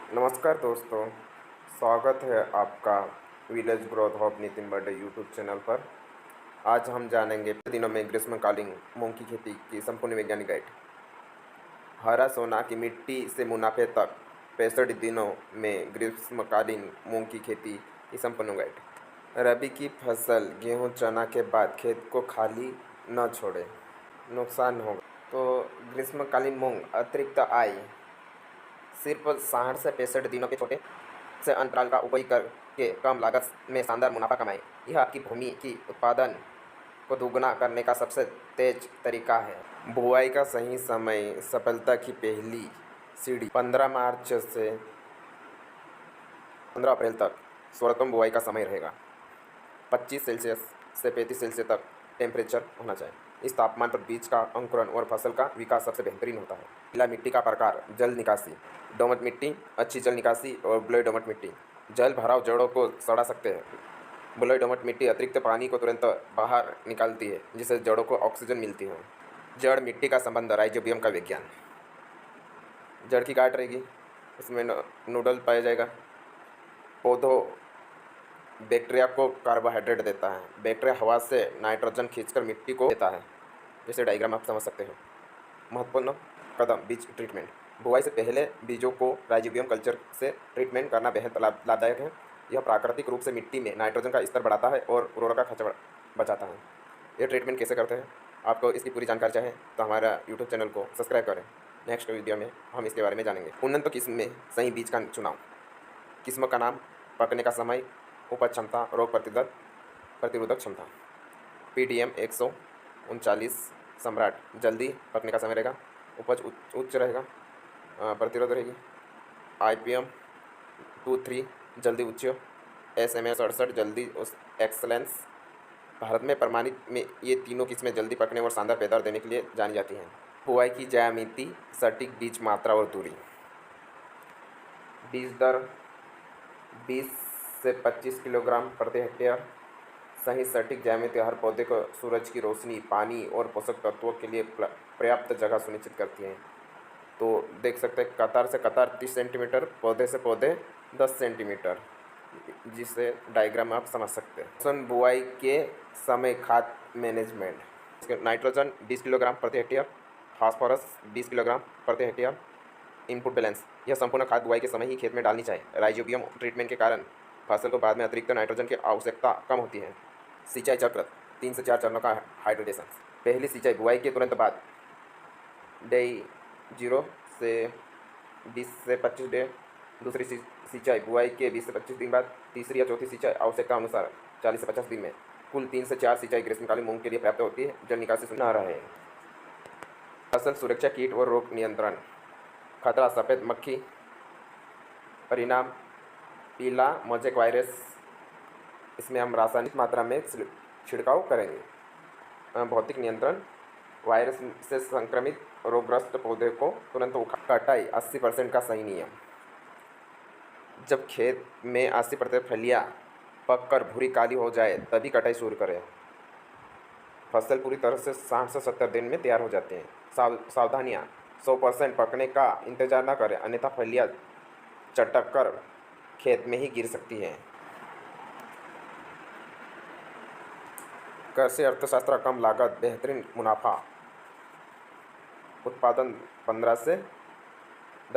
नमस्कार दोस्तों, स्वागत है आपका village growth of Nitin Barde YouTube channel पर। आज हम जानेंगे दिनों में ग्रीष्मकालीन मूंग की खेती की संपूर्ण वैज्ञानिक गाइड। हरा सोना की मिट्टी से मुनाफे तक 65 दिनों में ग्रीष्मकालीन मूंग की खेती की संपूर्ण गाइड। रबी की फसल गेहूं चना के बाद खेत को खाली न छोड़े, नुकसान होगा। तो ग्रीष्मकालीन मूंग अतिरिक्त आय सिर्फ 60 से 65 दिनों के छोटे से अंतराल का उपयोग करके कम लागत में शानदार मुनाफा कमाएं। यह आपकी भूमि की उत्पादन को दोगुना करने का सबसे तेज तरीका है। बुआई का सही समय। सफलता की पहली सीढ़ी 15 मार्च से 15 अप्रैल तक सर्वोत्तम बुआई का समय रहेगा। 25 सेल्सियस से 35 सेल्सियस तक टेम्परेचर होना चाहिए। इस तापमान पर बीज का अंकुरण और फसल का विकास सबसे बेहतरीन होता है। पहला, मिट्टी का प्रकार। जल निकासी। दोमट मिट्टी, अच्छी जल निकासी और बलुई दोमट मिट्टी। जल भराव जड़ों को सड़ा सकते हैं। बलुई दोमट मिट्टी अतिरिक्त पानी को तुरंत बाहर निकालती है, जिससे जड़ों को ऑक्सीजन मिलती है। जड़ मिट्टी का संबंध। राइजोबियम का विज्ञान। जड़ की गांठ रहेगी, उसमें नूडल पाया जाएगा। पौधों बैक्टीरिया को कार्बोहाइड्रेट देता है। बैक्टीरिया हवा से नाइट्रोजन खींचकर मिट्टी को देता है, जैसे डायग्राम आप समझ सकते हो। महत्वपूर्ण कदम। बीज ट्रीटमेंट। बुआई से पहले बीजों को राइजोबियम कल्चर से ट्रीटमेंट करना बेहद लाभदायक है। यह प्राकृतिक रूप से मिट्टी में नाइट्रोजन का स्तर बढ़ाता है और उर्वरक का खर्च बचाता है। ये ट्रीटमेंट कैसे करते हैं, आपको इसकी पूरी जानकारी चाहे तो हमारा यूट्यूब चैनल को सब्सक्राइब करें। नेक्स्ट वीडियो में हम इसके बारे में जानेंगे। उन्नत किस्म में सही बीज का चुनाव। किस्म का नाम, पकने का समय, उपज क्षमता, रोग प्रतिरोधक क्षमता। PDM 139 सम्राट जल्दी पकने का समय रहेगा, उपज उच्च रहेगा, प्रतिरोध रहेगी। IPM 23 जल्दी उच्च, SMS 68 जल्दी एक्सलेंस। भारत में प्रमाणित में ये तीनों किस्में जल्दी पकने और शानदार पैदावार देने के लिए जानी जाती हैं। बुआई की ज्यामिति, सटीक बीज मात्रा और दूरी। बीज दर 20 से 25 किलोग्राम प्रति हेक्टेयर। सही सटीक ज्यामिति हर पौधे को सूरज की रोशनी, पानी और पोषक तत्वों के लिए पर्याप्त जगह सुनिश्चित करती है। तो देख सकते हैं, कतार से कतार 30 सेंटीमीटर, पौधे से पौधे 10 सेंटीमीटर, जिससे डायग्राम आप समझ सकते हैं। बुआई के समय खाद मैनेजमेंट। नाइट्रोजन 20 किलोग्राम प्रति हेक्टेयर, फास्फोरस 20 किलोग्राम प्रति हेक्टेयर। Input balance. यह संपूर्ण खाद बुआई के समय ही खेत में डालनी चाहिए। राइजोबियम ट्रीटमेंट के कारण फसल को बाद में अतिरिक्त नाइट्रोजन की आवश्यकता कम होती है। सिंचाई चक्र 3 से 4 चरणों का हाइड्रेशन। पहली सिंचाई बुआई के तुरंत बाद, डे 0 से 20 से 25 डे। दूसरी सिंचाई बुआई के 20 से 25 दिन बाद। तीसरी या चौथी सिंचाई आवश्यकता अनुसार 40 से 50 दिन में। कुल 3 से 4 सिंचाई ग्रीष्मकालीन मूंग के लिए पर्याप्त होती है। जल निकासी न रहे। फसल सुरक्षा, कीट और रोग नियंत्रण। खतरा, सफ़ेद मक्खी। परिणाम, पीला मोज़ेक वायरस। इसमें हम रासायनिक मात्रा में छिड़काव करेंगे। भौतिक नियंत्रण, वायरस से संक्रमित रोगग्रस्त पौधे को तुरंत कटाई। 80% का सही नियम। जब खेत में 80% फलियां पककर भूरी काली हो जाए तभी कटाई शुरू करें। फसल पूरी तरह से 60 से 70 दिन में तैयार हो जाती है। सावधानियाँ। 100% पकने का इंतजार न करें, अन्यथा फलियां चटक कर खेत में ही गिर सकती हैं। कृषि अर्थशास्त्र, कम लागत बेहतरीन मुनाफा। उत्पादन 10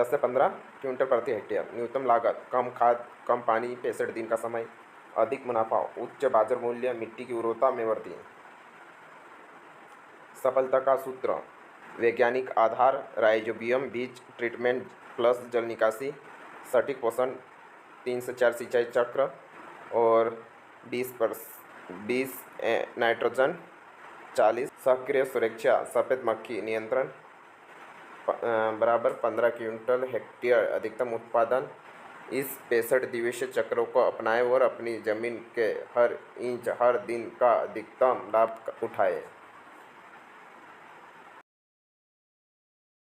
से 15 क्विंटल प्रति हेक्टेयर। न्यूनतम लागत, कम खाद, कम पानी, 65 दिन का समय। अधिक मुनाफा, उच्च बाजार मूल्य, मिट्टी की उर्वरता में वृद्धि। सफलता का सूत्र। वैज्ञानिक आधार, राइजोबियम बीज ट्रीटमेंट प्लस जल निकासी, सटीक पोषण, 3 से 4 सिंचाई चक्र और 20 नाइट्रोजन, 40 सक्रिय सुरक्षा, सफ़ेद मक्खी नियंत्रण बराबर 15 क्विंटल हेक्टेयर अधिकतम उत्पादन। इस 65 दिवसीय चक्रों को अपनाएं और अपनी ज़मीन के हर इंच हर दिन का अधिकतम लाभ उठाएं।